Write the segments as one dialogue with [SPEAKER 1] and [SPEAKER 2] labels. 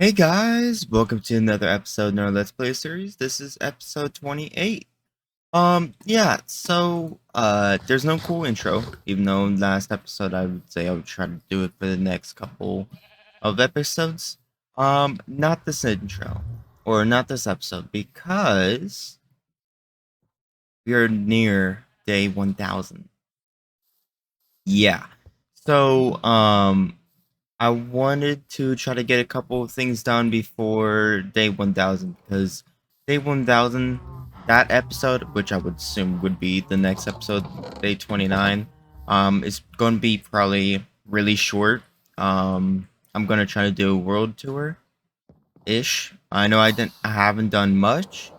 [SPEAKER 1] Hey guys, welcome to another episode in our Let's Play series. This is episode 28. There's no cool intro, even though last episode I would say I would try to do it for the next couple of episodes. Not this intro, or not this episode, because we are near day 1000. Yeah. So, I wanted to try to get a couple of things done before day 1000 because day 1000, that episode, which I would assume would be the next episode, day 29, is going to be probably really short. I'm going to try to do a world tour ish. I know I haven't done much,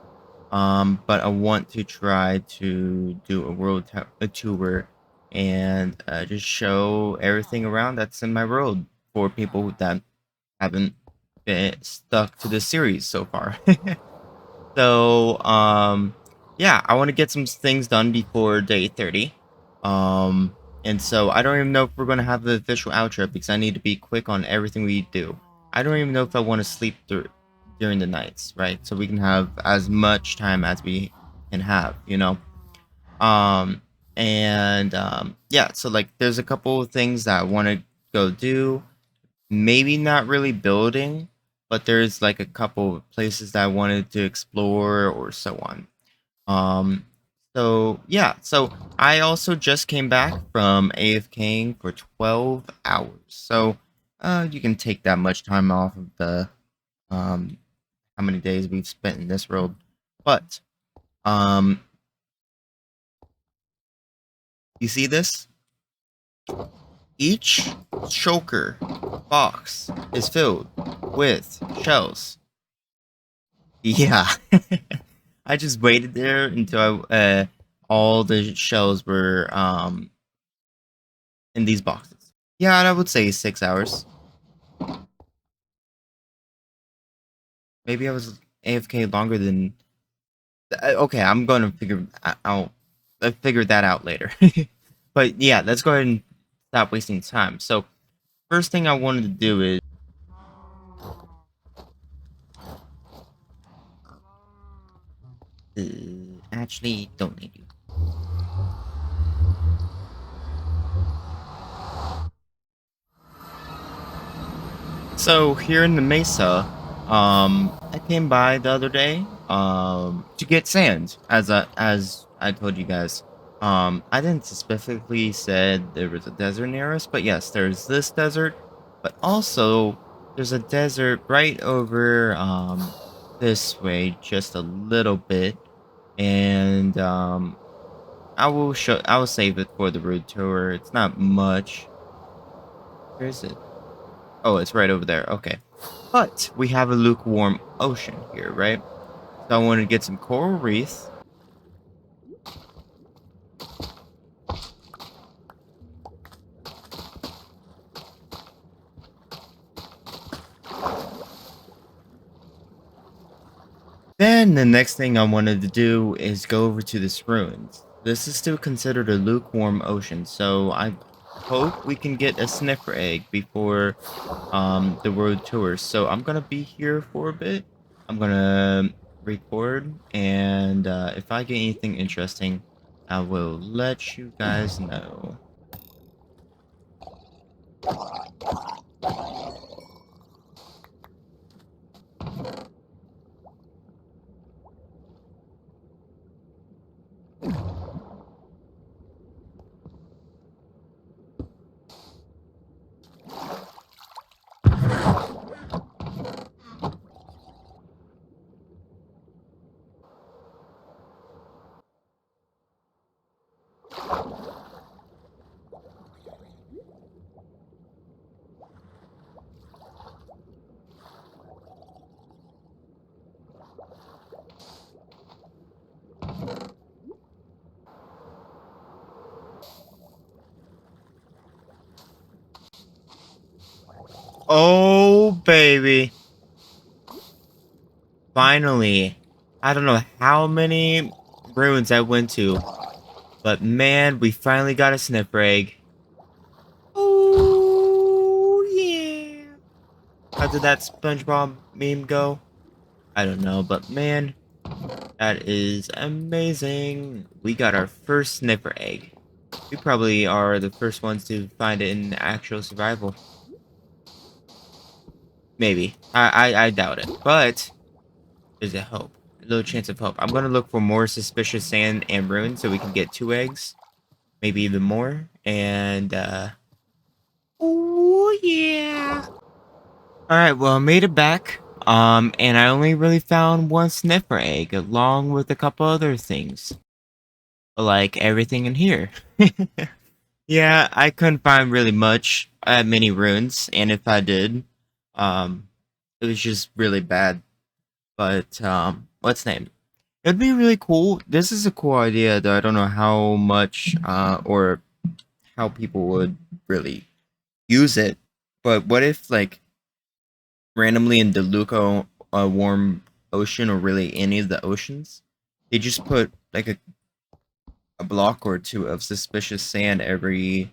[SPEAKER 1] but I want to try to do a tour and just show everything around that's in my world for people that haven't been stuck to the series so far. So, yeah, I want to get some things done before day 30. And so I don't even know if we're going to have the official outro because I need to be quick on everything we do. I don't even know if I want to sleep during the nights, right? So we can have as much time as we can have, you know? Um, yeah, so like there's a couple of things that I want to go do. Maybe not really building, but there's like a couple of places that I wanted to explore or so on. Um, so I also just came back from AFKing for 12 hours. So, you can take that much time off of the um how many days we've spent in this world. But um you see this? Each shulker box is filled with shells. Yeah. I just waited there until all the shells were in these boxes. Yeah, and I would say 6 hours. Maybe I was AFK longer than. Okay, I'm going to I'll figure that out later. But yeah, let's go ahead and stop wasting time. So first thing I wanted to do is actually don't need you. So here in the Mesa, I came by the other day, to get sand, as I told you guys. I didn't specifically said there was a desert near us, but yes, there's this desert, but also there's a desert right over this way, just a little bit, and I will save it for the road tour. It's not much. Where is it? Oh, it's right over there. Okay. But we have a lukewarm ocean here, right? So I want to get some coral reef. Then the next thing I wanted to do is go over to this ruins. This is still considered a lukewarm ocean, so I hope we can get a sniffer egg before the world tour. So I'm gonna be here for a bit. I'm gonna record, and if I get anything interesting, I will let you guys know. Oh baby! Finally, I don't know how many ruins I went to, but man, we finally got a sniffer egg. Oh yeah! How did that SpongeBob meme go? I don't know, but man, that is amazing. We got our first sniffer egg. We probably are the first ones to find it in actual survival. Maybe. I doubt it. But there's a hope. A little chance of hope. I'm gonna look for more suspicious sand and ruins so we can get 2 eggs. Maybe even more. And oh yeah. Alright, well I made it back. And I only really found one sniffer egg along with a couple other things. Like everything in here. Yeah, I couldn't find really much many ruins, and if I did, um, it was just really bad. But what's the name? It'd be really cool. This is a cool idea, though I don't know how much or how people would really use it. But what if like randomly in the Luco warm ocean or really any of the oceans, they just put like a block or two of suspicious sand every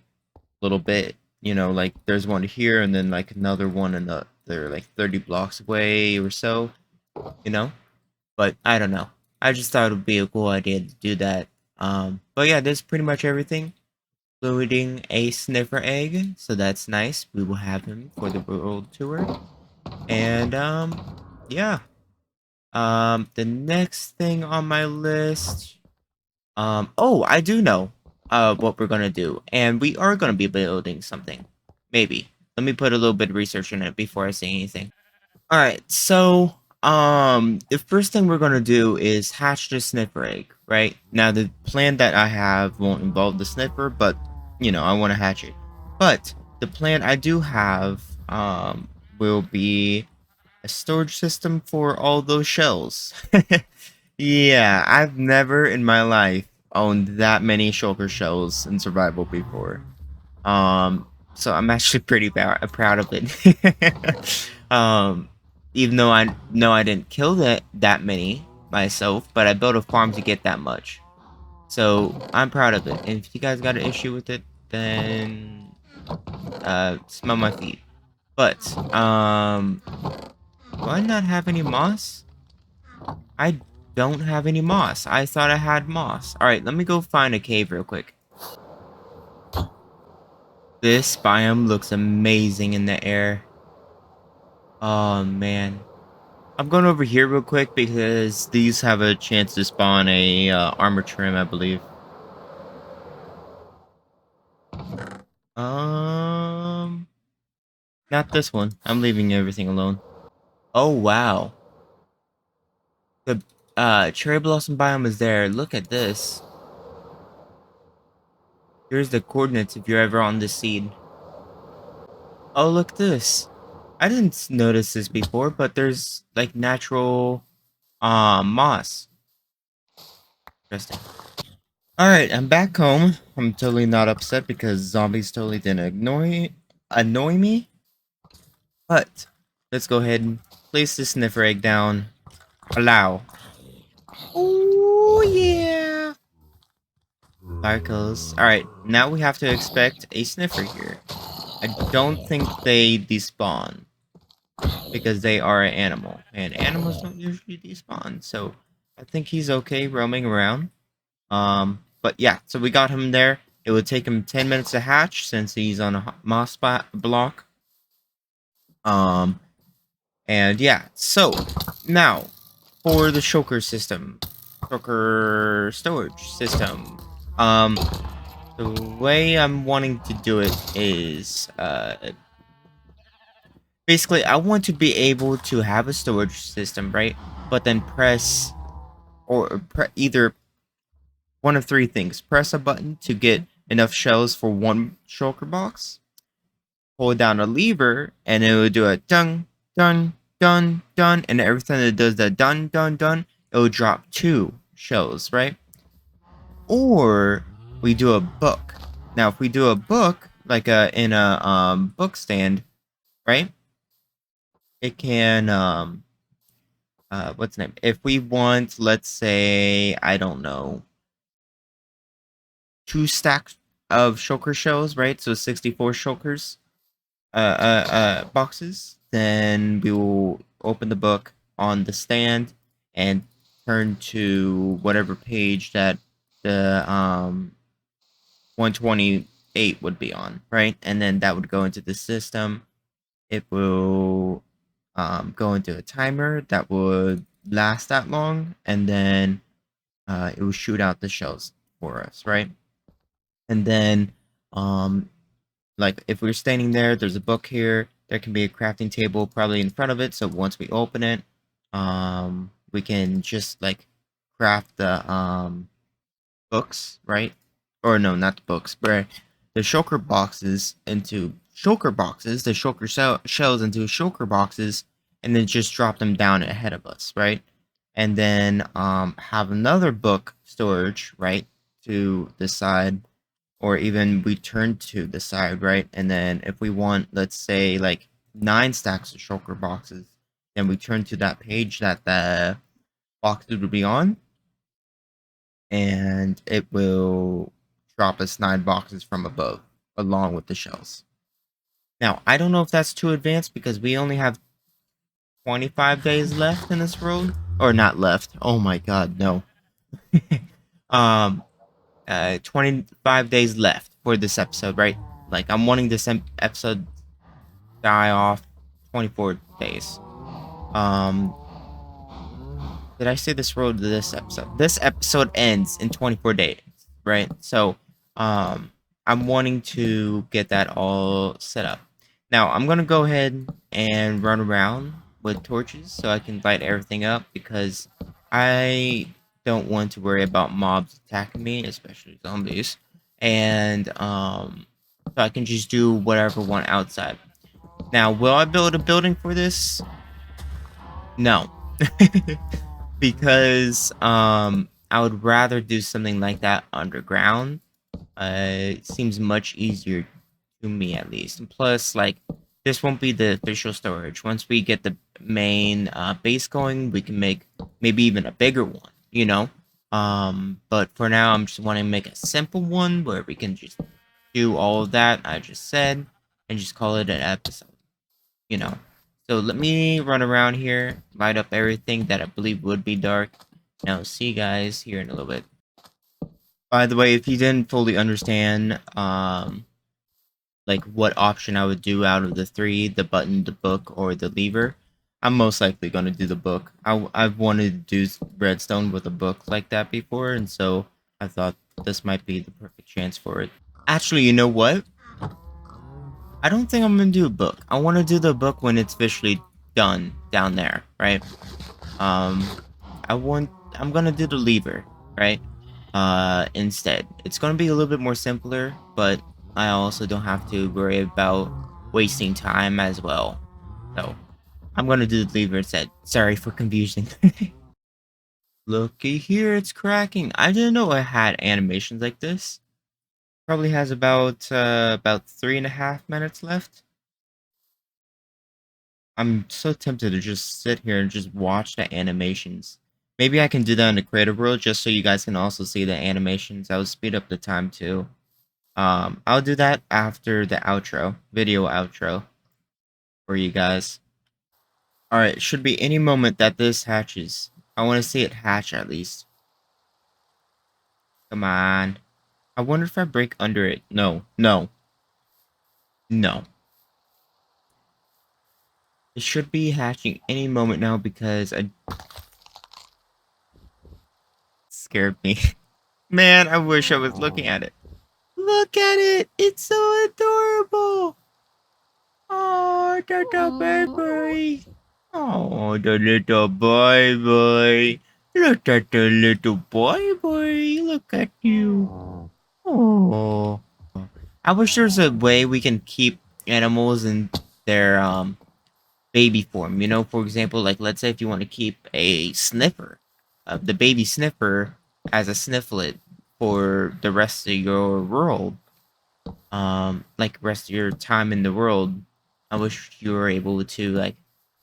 [SPEAKER 1] little bit. You know, like there's one here and then like another one another like 30 blocks away or so, you know? But I don't know. I just thought it would be a cool idea to do that. But yeah, that's pretty much everything. Including a sniffer egg, so that's nice. We will have him for the world tour. And yeah. The next thing on my list. Oh, I do know what we're gonna do, and we are gonna be building something. Maybe. Let me put a little bit of research in it before I say anything. All right, so the first thing we're gonna do is hatch the sniffer egg. Right now, the plan that I have won't involve the sniffer, but you know I want to hatch it. But the plan I do have will be a storage system for all those shells. Yeah, I've never in my life owned that many shulker shells in survival before. So I'm actually pretty proud of it. Even though I know I didn't kill that many myself, but I built a farm to get that much. So I'm proud of it. And if you guys got an issue with it, then smell my feet. But do I not have any moss? I don't have any moss. I thought I had moss. Alright, let me go find a cave real quick. This biome looks amazing in the air. Oh, man. I'm going over here real quick because these have a chance to spawn a armor trim, I believe. Um, Not this one. I'm leaving everything alone. Oh, wow. The cherry blossom biome is there. Look at this. Here's the coordinates if you're ever on this seed. Oh, look at this. I didn't notice this before, but there's like natural moss. Interesting. Alright, I'm back home. I'm totally not upset because zombies totally didn't annoy me. But let's go ahead and place the sniffer egg down. Allow. Oh yeah. Sparkles. Alright, now we have to expect a sniffer here. I don't think they despawn because they are an animal, and animals don't usually despawn. So I think he's okay roaming around. But yeah, so we got him there. It would take him 10 minutes to hatch since he's on a moss block. Um, and yeah, so now for the shulker system, shulker storage system. The way I'm wanting to do it is, basically, I want to be able to have a storage system, right? But then press either one of three things: press a button to get enough shells for one shulker box, hold down a lever, and it will do a dun dun dun dun, and every time it does that dun dun dun, it will drop 2 shells, right? Or we do a book. Now, if we do a book like in a book stand, right? It can what's the name? If we want, let's say, I don't know, 2 stacks of shulker shells, right? So 64 shulkers boxes. then we will open the book on the stand and turn to whatever page that the 128 would be on, right? And then that would go into the system. It will go into a timer that would last that long, and then it will shoot out the shells for us, right? And then, um, like if we're standing there, there's a book here. There can be a crafting table probably in front of it. So once we open it, we can just like craft the books, right? Or no, not the books, but the shulker boxes into shulker boxes, the shulker shells into shulker boxes, and then just drop them down ahead of us, right? And then have another book storage, right, to the side, or even we turn to the side, right? And then if we want, let's say, like 9 stacks of shulker boxes, then we turn to that page that the boxes would be on, and it will drop us 9 boxes from above along with the shells. Now, I don't know if that's too advanced because we only have 25 days left in this world. Or not left. Oh my god, no. um 25 days left for this episode, right? Like I'm wanting this episode die off 24 days. Um did I say this road to this episode? This episode ends in 24 days, right? So, I'm wanting to get that all set up. Now, I'm gonna go ahead and run around with torches so I can light everything up because I don't want to worry about mobs attacking me, especially zombies, and so I can just do whatever I want outside. Now, will I build a building for this? No. Because I would rather do something like that underground. It seems much easier to me, at least. And plus, like, this won't be the official storage. Once we get the main base going, we can make maybe even a bigger one, you know? But for now, I'm just wanting to make a simple one where we can just do all of that I just said and just call it an episode, you know? So let me run around here, light up everything that I believe would be dark. Now, see you guys here in a little bit. By the way, if you didn't fully understand, like what option I would do out of the three, the button, the book, or the lever, I'm most likely going to do the book. I've wanted to do redstone with a book like that before, and so I thought this might be the perfect chance for it. Actually, you know what? I don't think I'm going to do a book. I want to do the book when it's officially done down there, right? Um, I'm gonna do the lever, right? Instead. It's gonna be a little bit more simpler, but I also don't have to worry about wasting time as well. So, I'm gonna do the lever instead. Sorry for confusing. Looky here, it's cracking. I didn't know it had animations like this. Probably has about 3.5 minutes left. I'm so tempted to just sit here and just watch the animations. Maybe I can do that in the creative world just so you guys can also see the animations. That would speed up the time too. I'll do that after the outro, video outro for you guys. Alright, it should be any moment that this hatches. I want to see it hatch at least. Come on. I wonder if I break under it. No, no, no. It should be hatching any moment now because it scared me. Man, I wish I was looking at it. Look at it! It's so adorable! Oh, the little baby! Oh, the little boy! Look at the little boy! Look at you! Oh. I wish there's a way we can keep animals in their baby form. You know, for example, like let's say if you want to keep a sniffer, the baby sniffer as a snifflet for the rest of your world, like rest of your time in the world. I wish you were able to like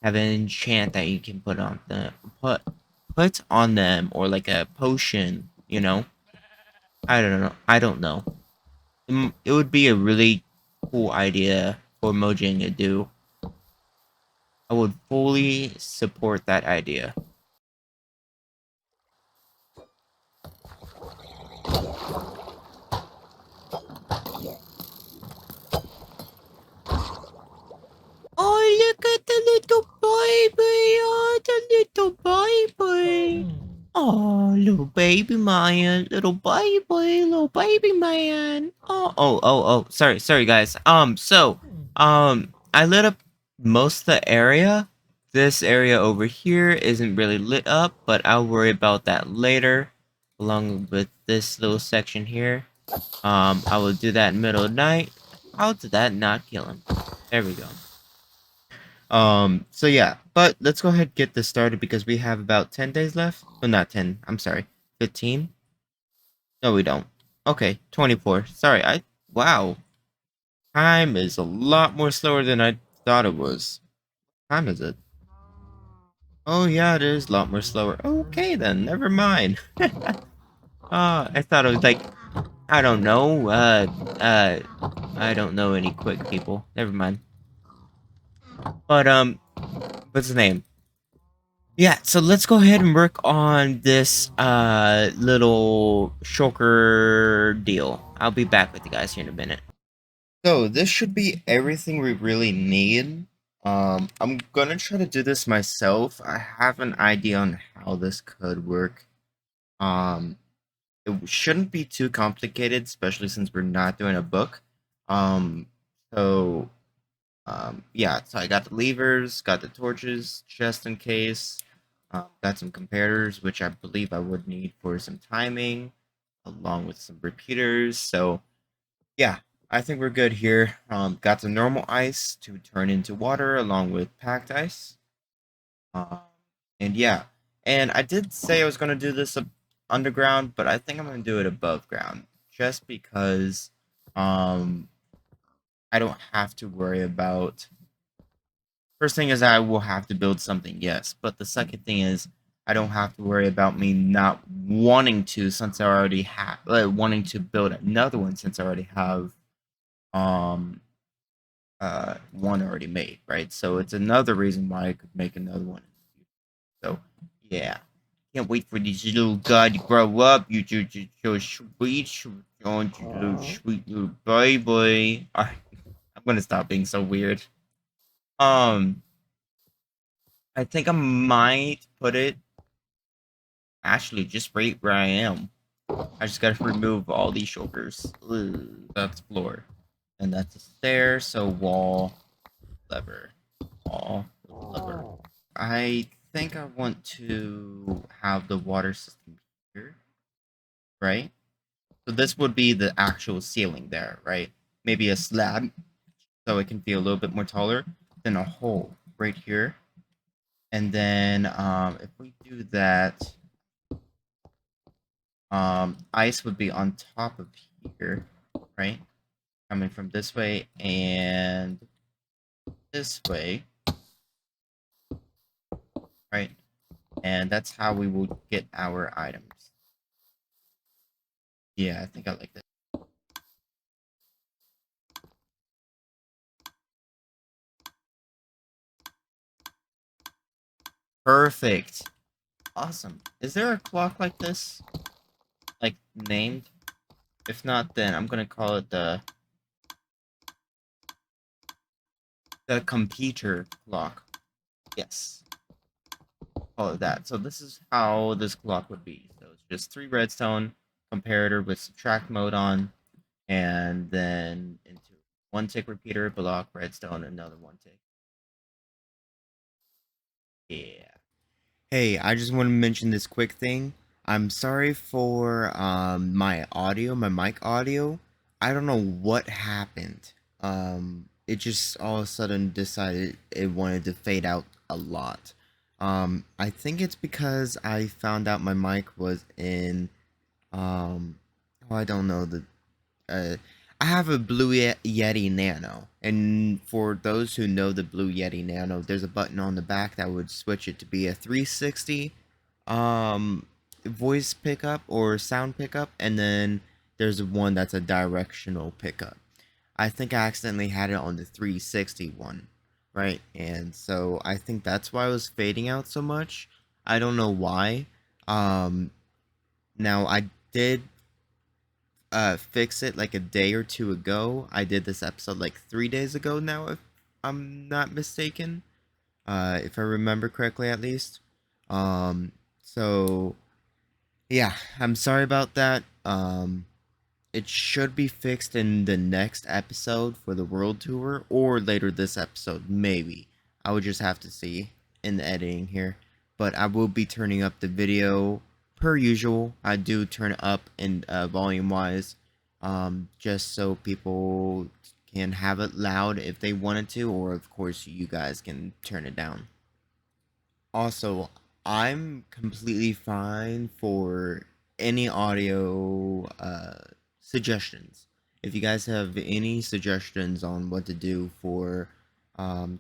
[SPEAKER 1] have an enchant that you can put on them, or like a potion, you know. I don't know. It would be a really cool idea for Mojang to do. I would fully support that idea. Oh, look at the little baby! Oh, the little baby! Oh, little baby man, little baby man. Oh. Sorry, guys. I lit up most of the area. This area over here isn't really lit up, but I'll worry about that later, along with this little section here. I will do that in the middle of the night. How did that not kill him? There we go. So yeah, but let's go ahead and get this started because we have about 10 days left. Oh, not 10. I'm sorry. 15? No, we don't. Okay, 24. Sorry, wow. Time is a lot more slower than I thought it was. What time is it? Oh yeah, it is a lot more slower. Okay then, never mind. I thought it was like, I don't know, I don't know any quick people. Never mind. But, what's his name? Yeah, so let's go ahead and work on this little shulker deal. I'll be back with you guys here in a minute. So this should be everything we really need. I'm gonna try to do this myself. I have an idea on how this could work. Um, it shouldn't be too complicated, especially since we're not doing a book. Um, so yeah, so I got the levers, got the torches, just in case. Got some comparators, which I believe I would need for some timing, along with some repeaters. So yeah, I think we're good here. Got some normal ice to turn into water, along with packed ice. Um, and yeah, and I did say I was gonna do this underground, but I think I'm gonna do it above ground, just because um I don't have to worry about. First thing is I will have to build something, yes. But the second thing is I don't have to worry about me not wanting to, since I already have wanting to build another one, since I already have um one already made, right? So it's another reason why I could make another one. So yeah. Can't wait for these little guy to grow up. You just so sweet, don't you little sweet little baby. Alright, I'm gonna stop being so weird. Um I think I might put it actually just right where I am. I just gotta remove all these shoulders. Ooh, that's floor. And that's a stair, so wall, lever, wall, lever. I think I want to have the water system here, right? So this would be the actual ceiling there, right? Maybe a slab, so it can be a little bit more taller. Then a hole right here. And then if we do that, ice would be on top of here, right? Coming from this way and this way, right? And that's how we will get our items. Yeah, I think I like that. Perfect. Awesome. Is there a clock like this? Like, named? If not, then I'm gonna call it the computer clock. Yes. Call it that. So this is how this clock would be. So it's just 3 redstone, comparator with subtract mode on, and then into 1 tick repeater, block, redstone, another 1 tick. Yeah. Hey, I just want to mention this quick thing. I'm sorry for my audio, my mic audio. I don't know what happened. It just all of a sudden decided it wanted to fade out a lot. I think it's because I found out my mic was in oh, I don't know the uh, I have a Blue Yeti Nano, and for those who know the Blue Yeti Nano, there's a button on the back that would switch it to be a 360 um, voice pickup or sound pickup, and then there's one that's a directional pickup. I think I accidentally had it on the 360 one. right? And so I think that's why I was fading out so much. I don't know why. Um, Now I did fix it like a day or two ago. I did this episode like 3 days ago now, if I'm not mistaken. If I remember correctly, at least. Um, so yeah, I'm sorry about that. It should be fixed in the next episode for the world tour, or later this episode, maybe. I would just have to see in the editing here. But I will be turning up the video per usual. I do turn up in volume wise, just so people can have it loud if they wanted to, or of course you guys can turn it down. Also, I'm completely fine for any audio suggestions. If you guys have any suggestions on what to do for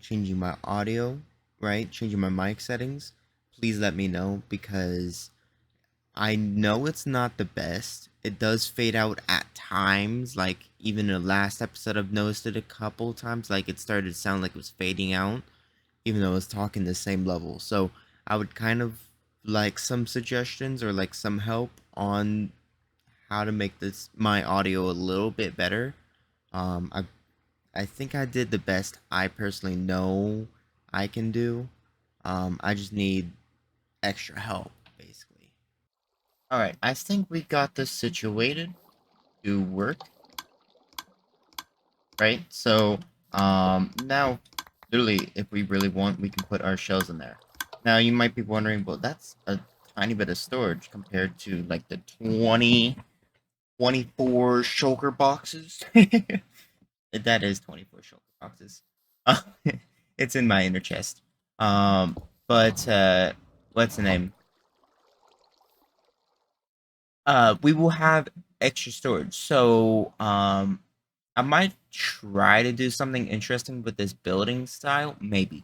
[SPEAKER 1] changing my audio, right? Changing my mic settings, please let me know because I know it's not the best. It does fade out at times. Like, even in the last episode, I've noticed it a couple times. Like, it started to sound like it was fading out even though it's talking the same level. So I would kind of like some suggestions or like some help on how to make this my audio a little bit better. I think I did the best I personally know I can do. I just need extra help, basically. All right, I think we got this situated to work, right? So, now, literally, if we really want, we can put our shells in there. Now, you might be wondering, well, that's a tiny bit of storage compared to, like, the 24 shulker boxes. That is 24 shulker boxes. Uh, it's in my inner chest. Um, but, what's the name? We will have extra storage. So, I might try to do something interesting with this building style. Maybe.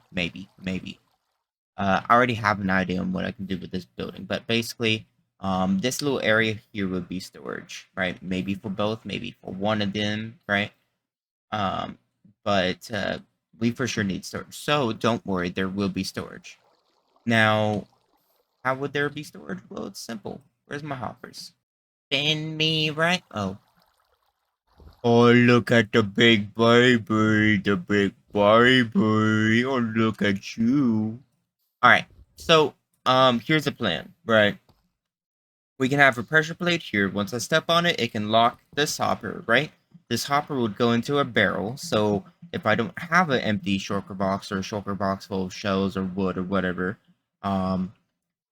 [SPEAKER 1] I already have an idea on what I can do with this building, but basically, this little area here would be storage, right? Maybe for both, maybe for one of them, right? Um, but we for sure need storage. So don't worry, there will be storage. Now, how would there be storage? Well, it's simple. Where's my hoppers? Send me right. Oh, look at the big baby, the big baby. Oh, look at you. All right. So, here's the plan, right? We can have a pressure plate here. Once I step on it, it can lock this hopper, right? This hopper would go into a barrel. So, if I don't have an empty shulker box or a shulker box full of shells or wood or whatever, um,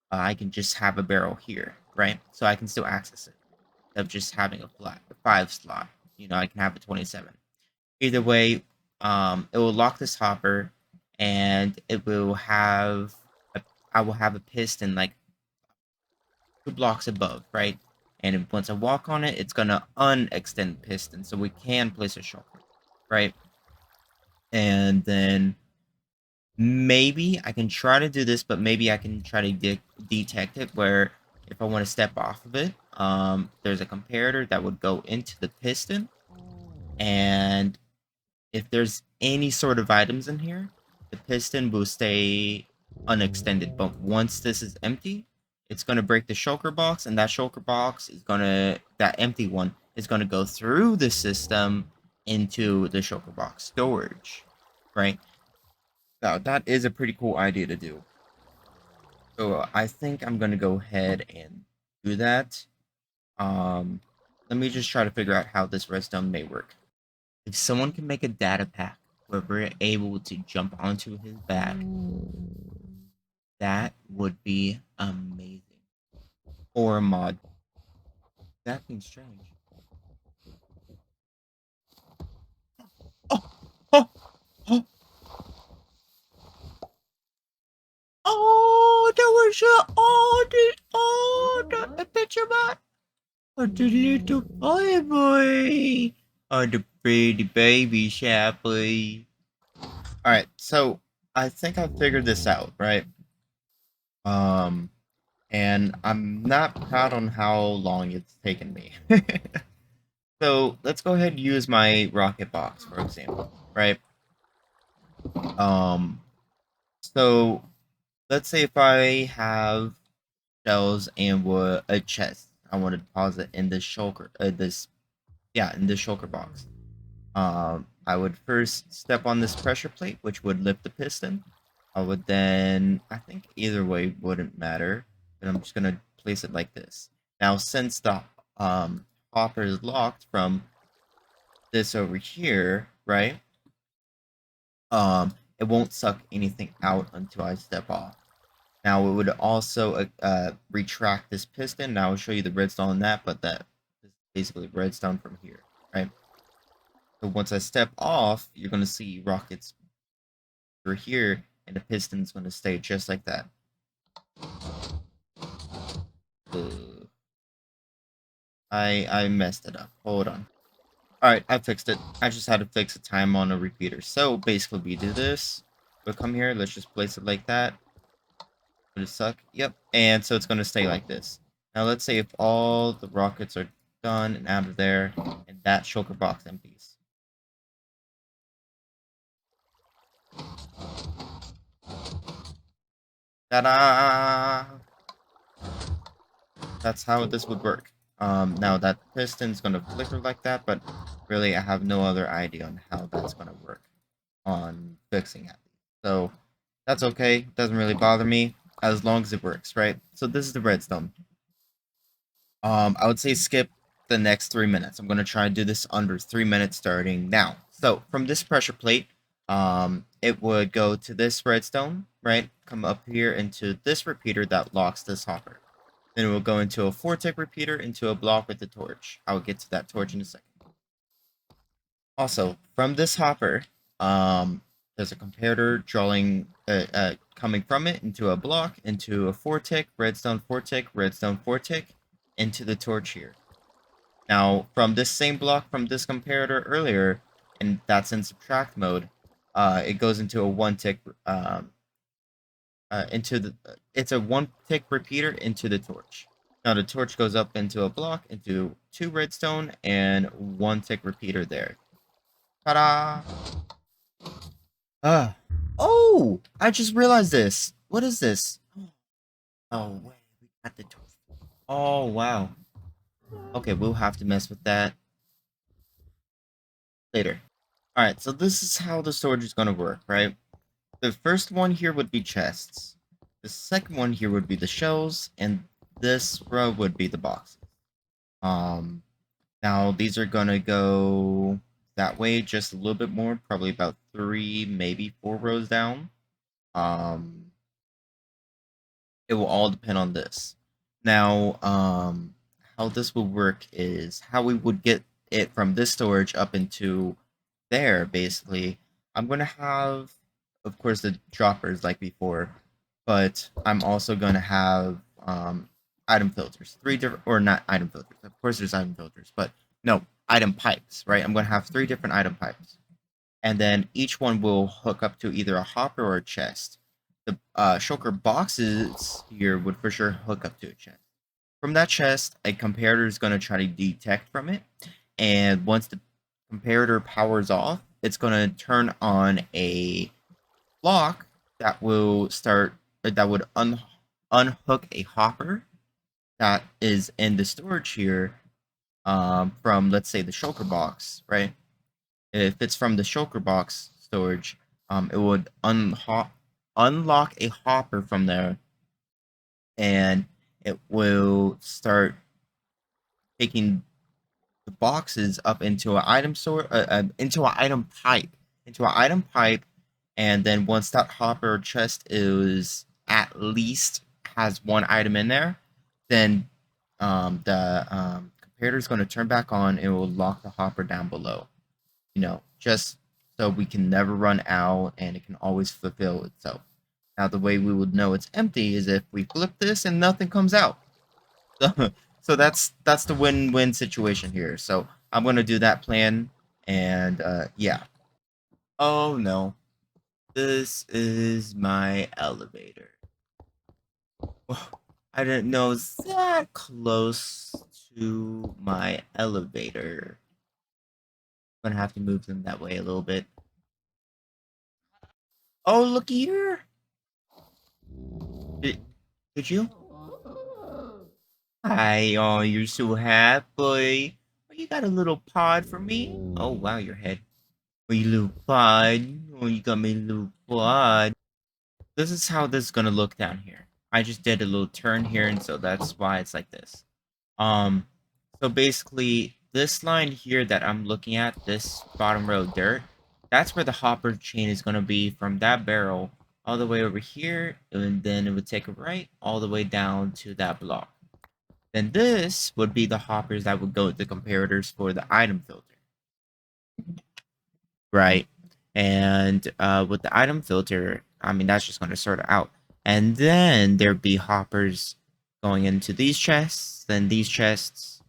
[SPEAKER 1] I can just have a barrel here, right? So I can still access it of just having a flat 5 slot. I can have a 27. Either way, it will lock this hopper, and it will have I will have a piston like 2 blocks above, right? And once I walk on it, it's gonna unextend piston, so we can place a shulker, right? And then maybe I can try to do this, but maybe I can try to detect it where if I want to step off of it, there's a comparator that would go into the piston, and if there's any sort of items in here, the piston will stay unextended. But once this is empty, it's going to break the shulker box, and that shulker box is going to, that empty one, is going to go through the system into the shulker box storage, right? Now, that is a pretty cool idea to do. So I think I'm going to go ahead and do that. Um, Let me just try to figure out how this redstone may work. If someone can make a data pack where we're able to jump onto his back, that would be amazing. Or a mod. That seems strange. Oh, oh, oh, oh, that was the picture mod. Oh, the little baby. Oh, the pretty baby Shapley. Alright, so I think I figured this out, right? Um, and I'm not proud on how long it's taken me. So let's go ahead and use my rocket box, for example, right? Um, so let's say if I have shells and a chest, I want to deposit in this shulker, in this shulker box. I would first step on this pressure plate, which would lift the piston. I would then, I think either way wouldn't matter, but I'm just gonna place it like this. Now, since the hopper is locked from this over here, right? It won't suck anything out until I step off. Now, it would also retract this piston. Now, I'll show you the redstone on that, but that is basically redstone from here, right? So once I step off, you're gonna see rockets through here, and the piston's gonna stay just like that. I messed it up. Hold on. Alright, I fixed it. I just had to fix a time on a repeater. So basically we do this. We'll come here, let's just place it like that. Would it suck? Yep. And so it's gonna stay like this. Now let's say if all the rockets are done and out of there, and that shulker box empties. Ta-da! That's how this would work. Now that piston's gonna flicker like that, but really I have no other idea on how that's gonna work on fixing it. So that's okay. Doesn't really bother me as long as it works, right? So this is the redstone. I would say skip the next 3 minutes. I'm gonna try and do this under 3 minutes starting now. So from this pressure plate, it would go to this redstone, right? Come up here into this repeater that locks this hopper. Then it will go into a 4-tick repeater into a block with the torch. I will get to that torch in a second. Also, from this hopper, there's a comparator drawing, coming from it into a block, into a 4-tick, redstone 4-tick, redstone 4-tick, into the torch here. Now, from this same block from this comparator earlier, and that's in subtract mode, it goes into a 1-tick, it's a 1-tick repeater into the torch. Now the torch goes up into a block, into 2 redstone, and 1-tick repeater there. Ta-da! Oh! I just realized this. What is this? Oh, wait. We got the torch. Oh, wow. Okay, we'll have to mess with that later. Alright, so this is how the storage is going to work, right? The first one here would be chests. The second one here would be the shells, and this row would be the boxes. Now these are gonna go that way just a little bit more, probably about 3, maybe 4 rows down. It will all depend on this. Now, how this will work is how we would get it from this storage up into there, basically. I'm gonna have, of course, the droppers like before, but I'm also gonna have item filters. 3 different, or not item filters. Of course, there's item filters, but no, item pipes, right? I'm gonna have 3 different item pipes, and then each one will hook up to either a hopper or a chest. The shulker boxes here would for sure hook up to a chest. From that chest, a comparator is going to try to detect from it, and once the comparator powers off, it's going to turn on a lock that will start, that would unhook a hopper that is in the storage here, from, let's say, the shulker box, right? If it's from the shulker box storage, it would unlock a hopper from there, and it will start taking the boxes up into an item into an item pipe, and then once that hopper or chest is at least has 1 item in there, then the comparator is going to turn back on and it will lock the hopper down below. Just so we can never run out and it can always fulfill itself. Now, the way we would know it's empty is if we flip this and nothing comes out. So that's the win-win situation here. So I'm gonna do that plan, and yeah. Oh no, this is my elevator. I didn't know it's that close to my elevator. I'm gonna have to move them that way a little bit. Oh, look here. Did, did you? Hi, oh, you're so happy. Oh, you got a little pod for me? Oh, wow, your head. Oh, you little pod. Oh, you got me a little pod. This is how this is gonna look down here. I just did a little turn here, and so that's why it's like this. Um, so basically, this line here that I'm looking at, this bottom row dirt, that's where the hopper chain is gonna be from that barrel all the way over here, and then it would take a right all the way down to that block. Then this would be the hoppers that would go with the comparators for the item filter, right? And with the item filter, I mean, that's just going to sort it out. And then there'd be hoppers going into these chests, then these chests,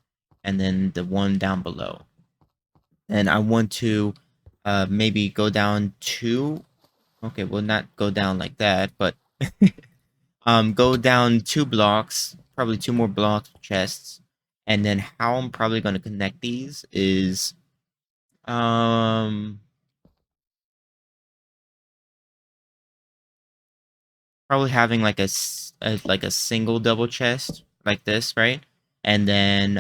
[SPEAKER 1] and then the one down below. And I want to maybe go down two. Okay, well, not go down like that, but go down 2 blocks, probably 2 more blocks of chests. And then how I'm probably going to connect these is um probably having like like a single double chest like this, right? And then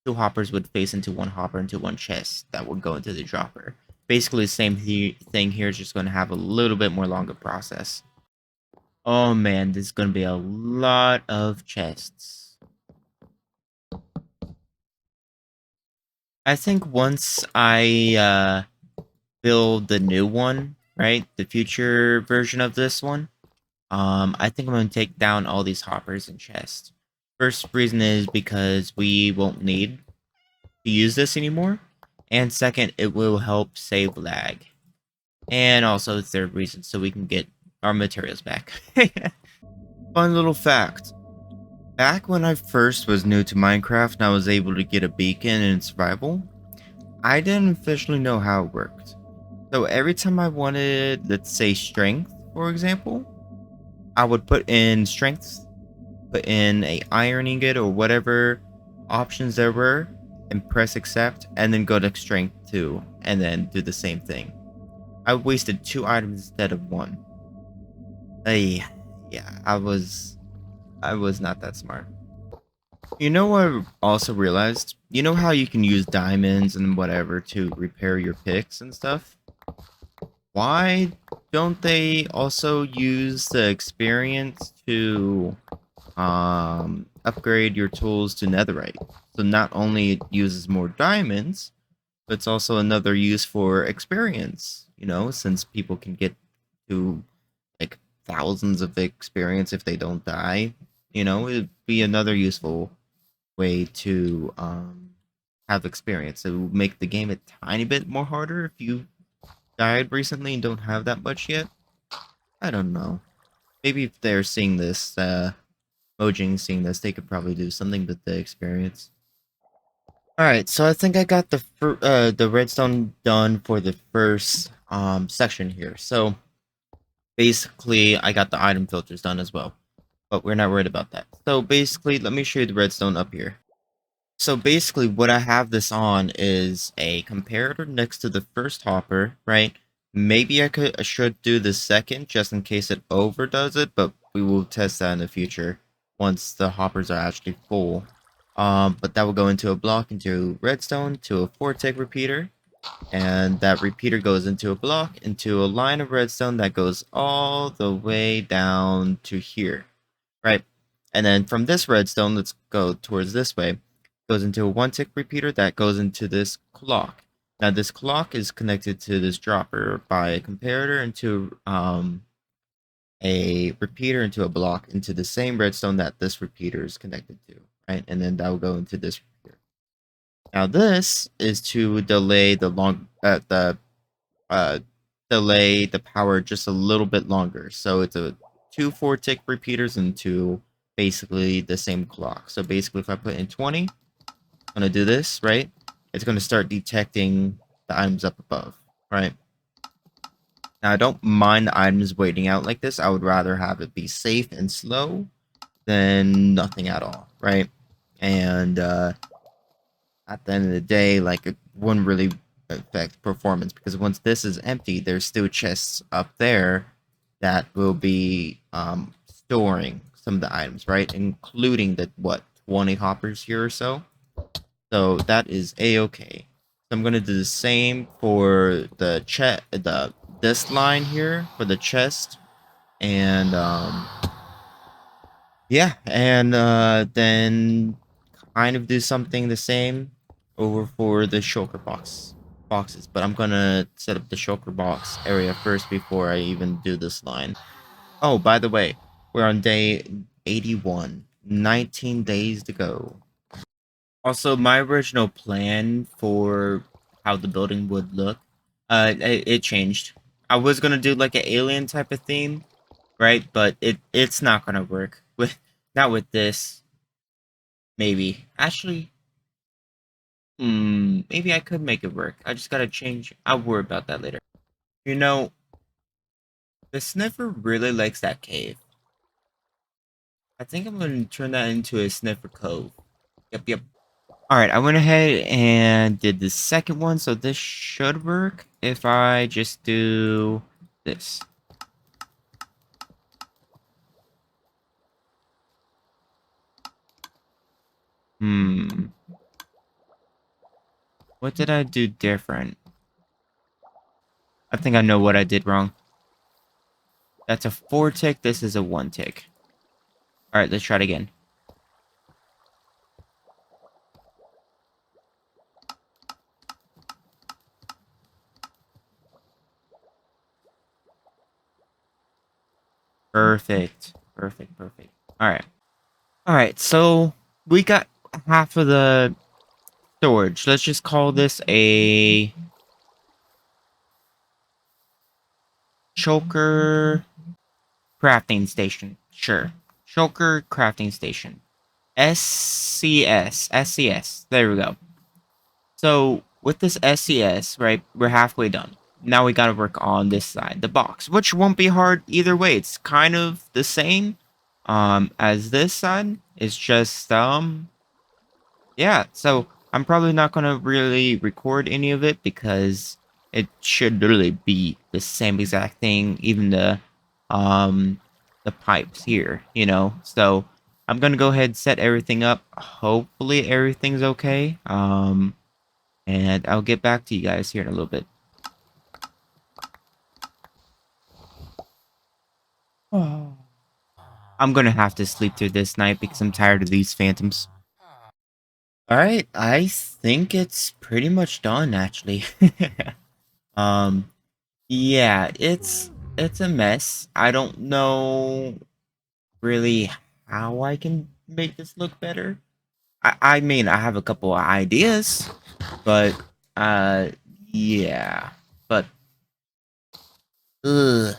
[SPEAKER 1] 2 hoppers would face into 1 hopper into 1 chest that would go into the dropper. Basically the same thing here, is just going to have a little bit more longer process. Oh man, this is going to be a lot of chests. I think once I build the new one, right? The future version of this one. I think I'm gonna take down all these hoppers and chests. First reason is because we won't need to use this anymore. And second, it will help save lag. And also the third reason, so we can get our materials back. Fun little fact. Back when I first was new to Minecraft and I was able to get a beacon in survival, I didn't officially know how it worked. So every time I wanted, let's say, strength, for example, I would put in strength, put in a iron ingot or whatever options there were, and press accept, and then go to strength 2, and then do the same thing. I wasted 2 items instead of 1. Yeah, I was not that smart. You know what I also realized? You know how you can use diamonds and whatever to repair your picks and stuff? Why don't they also use the experience to upgrade your tools to netherite? So not only it uses more diamonds, but it's also another use for experience, you know, since people can get to like thousands of experience if they don't die. You know, it'd be another useful way to have experience. It would make the game a tiny bit more harder if you died recently and don't have that much yet. I don't know. Maybe if they're seeing this, Mojang seeing this, they could probably do something with the experience. Alright, so I think I got the redstone done for the first section here. So basically I got the item filters done as well. But we're not worried about that. So basically, let me show you the redstone up here. So basically what I have this on is a comparator next to the first hopper, right? Maybe I should do the second just in case it overdoes it, but we will test that in the future once the hoppers are actually full. But that will go into a block, into redstone, to a 4-tick repeater, and that repeater goes into a block, into a line of redstone that goes all the way down to here, right? And then from this redstone, let's go towards this way, goes into a 1-tick repeater that goes into this clock. Now this clock is connected to this dropper by a comparator into a repeater into a block into the same redstone that this repeater is connected to, right? And then that will go into this repeater. Now this is to delay the uh delay the power just a little bit longer. So it's a 2 4-tick repeaters into basically the same clock. So basically if I put in 20, I'm gonna do this, right? It's gonna start detecting the items up above, right? Now I don't mind the items waiting out like this. I would rather have it be safe and slow than nothing at all, right? And at the end of the day, like it wouldn't really affect performance, because once this is empty, there's still chests up there that will be storing some of the items, right? Including the 20 hoppers here or so. So that is a-okay. So I'm gonna do the same for the this line here for the chest, and yeah, and then kind of do something the same over for the shulker boxes. But I'm gonna set up the shulker box area first before I even do this line. Oh, by the way, we're on day 81. 19 days to go. Also, my original plan for how the building would look, it changed. I was gonna do like an alien type of theme, right? But it's not gonna work with not with this. Maybe actually, maybe I could make it work. I just gotta change. I'll worry about that later. You know, the sniffer really likes that cave. I think I'm gonna turn that into a sniffer cove. Yep, yep. Alright, I went ahead and did the second one, so this should work if I just do this. Hmm. What did I do different? I think I know what I did wrong. That's a 4 tick, this is a 1 tick. Alright, let's try it again. Perfect. Perfect, perfect. Alright. Alright, so we got half of the storage. Let's just call this a Shulker Crafting Station. Sure. Shulker Crafting Station. SCS. There we go. So with this SCS, right, we're halfway done. Now we gotta work on this side, the box, which won't be hard either way. It's kind of the same as this side. It's just yeah, so I'm probably not gonna really record any of it because it should literally be the same exact thing, even the pipes here, you know. So I'm gonna go ahead and set everything up. Hopefully everything's okay. And I'll get back to you guys here in a little bit. I'm gonna have to sleep through this night because I'm tired of these phantoms. Alright, I think it's pretty much done actually. um Yeah, it's a mess. I don't know really how I can make this look better. I mean, I have a couple of ideas, but uh yeah. But ugh.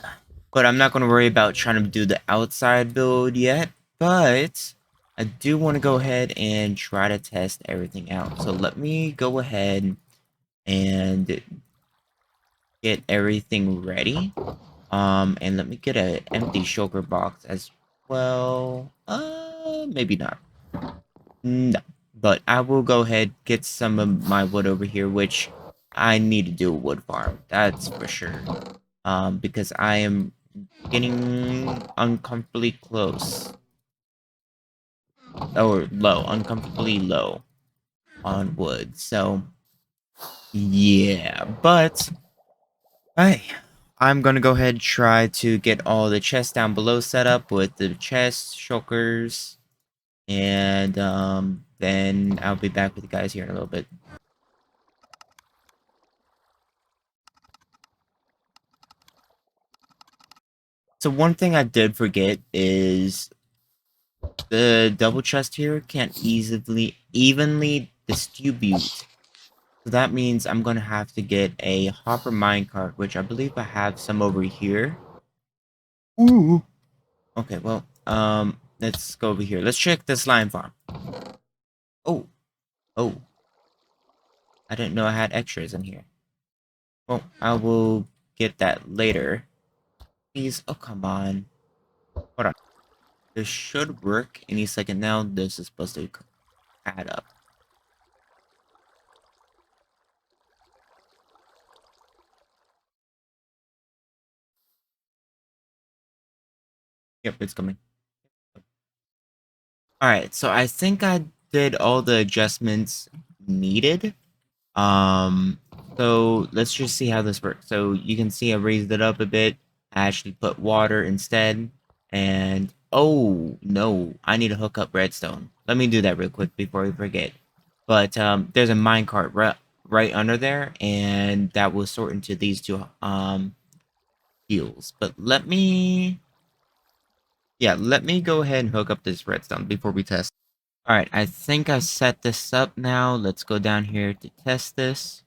[SPEAKER 1] But I'm not going to worry about trying to do the outside build yet, but I do want to go ahead and try to test everything out. So let me go ahead and get everything ready. And let me get an empty shulker box as well. Maybe not. No. But I will go ahead, get some of my wood over here, which I need to do a wood farm. That's for sure. Because I am getting uncomfortably close. Or low. Uncomfortably low on wood. So, yeah. But Hey, I'm gonna go ahead and try to get all the chests down below set up with the chests, shulkers, and then I'll be back with you guys here in a little bit. So one thing I did forget is the double chest here can't evenly distribute. So that means I'm gonna have to get a hopper minecart, which I believe I have some over here. Ooh. Okay, well, let's go over here. Let's check the slime farm. Oh, oh, I didn't know I had extras in here. Well, I will get that later. Please, oh come on. Hold on. This should work any second now. This is supposed to add up. Yep, it's coming. Alright, so I think I did all the adjustments needed. Um, so let's just see how this works. So you can see I raised it up a bit. I actually put water instead. And oh no, I need to hook up redstone. Let me do that real quick before we forget. But there's a minecart right under there, and that will sort into these two heals. But let me go ahead and hook up this redstone before we test. All right, I think I set this up now. Let's go down here to test this.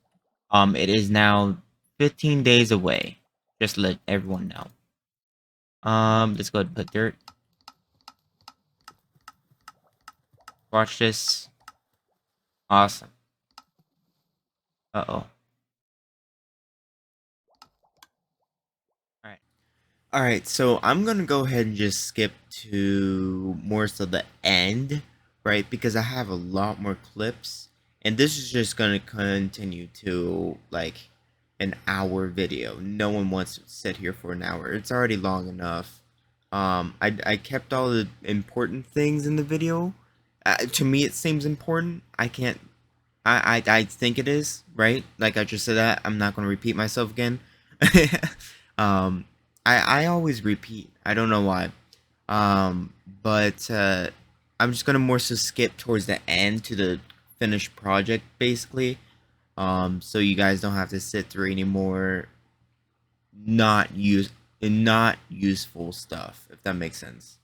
[SPEAKER 1] It is now 15 days away. Just to let everyone know. Let's go ahead and put dirt. Watch this. Awesome. Uh-oh. Alright. Alright, so I'm gonna go ahead and just skip to more so the end, right? Because I have a lot more clips. And this is just gonna continue to like an hour video. No one wants to sit here for an hour. It's already long enough. I kept all the important things in the video. To me, it seems important. I can't. I think it is right. Like I just said that. I'm not going to repeat myself again. um, I always repeat. I don't know why. But I'm just gonna more so skip towards the end to the finished project, basically. So you guys don't have to sit through any more not useful stuff, if that makes sense.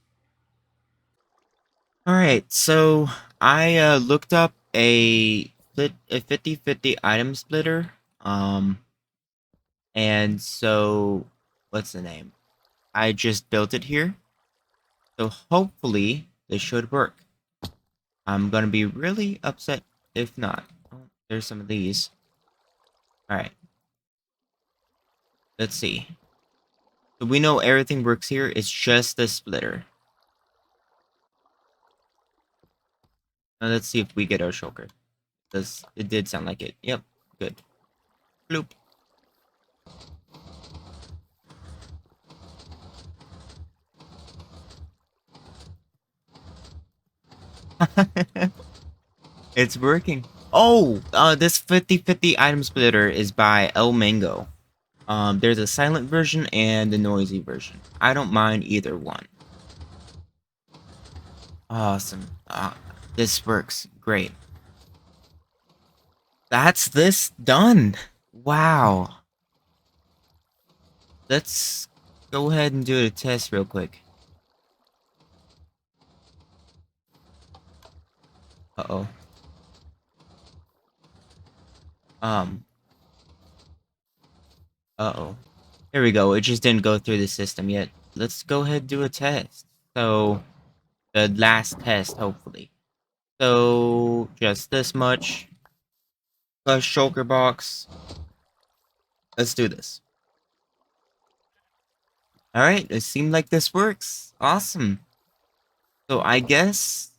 [SPEAKER 1] All right, so I looked up a 50/50 item splitter. And so what's the name? I just built it here. So hopefully this should work. I'm gonna be really upset if not. Oh, there's some of these. All right, let's see. So we know everything works here. It's just the splitter. Now let's see if we get our shulker. Because it did sound like it. Yep, good. Bloop. It's working. Oh, this 50/50 item splitter is by El Mango. There's a silent version and the noisy version. I don't mind either one. Awesome. This works great. That's this done. Wow. Let's go ahead and do a test real quick. Uh-oh. Um, uh-oh. Here we go. It just didn't go through the system yet. Let's go ahead and do a test. So, the last test, hopefully. So, just this much. Plus shulker box. Let's do this. Alright, it seemed like this works. Awesome. So, I guess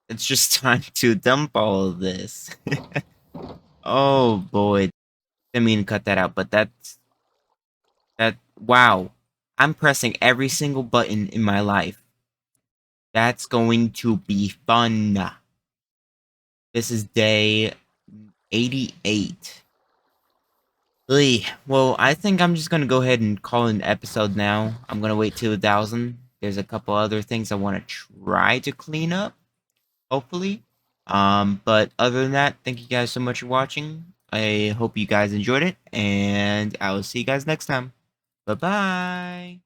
[SPEAKER 1] it's just time to dump all of this. Oh, boy. Didn't mean to cut that out, but wow. I'm pressing every single button in my life. That's going to be fun. This is day 88. Well, I think I'm just gonna go ahead and call it an episode now. I'm gonna wait till 1,000. There's a couple other things I want to try to clean up, hopefully. But other than that, thank you guys so much for watching. I hope you guys enjoyed it, and I will see you guys next time. Bye-bye.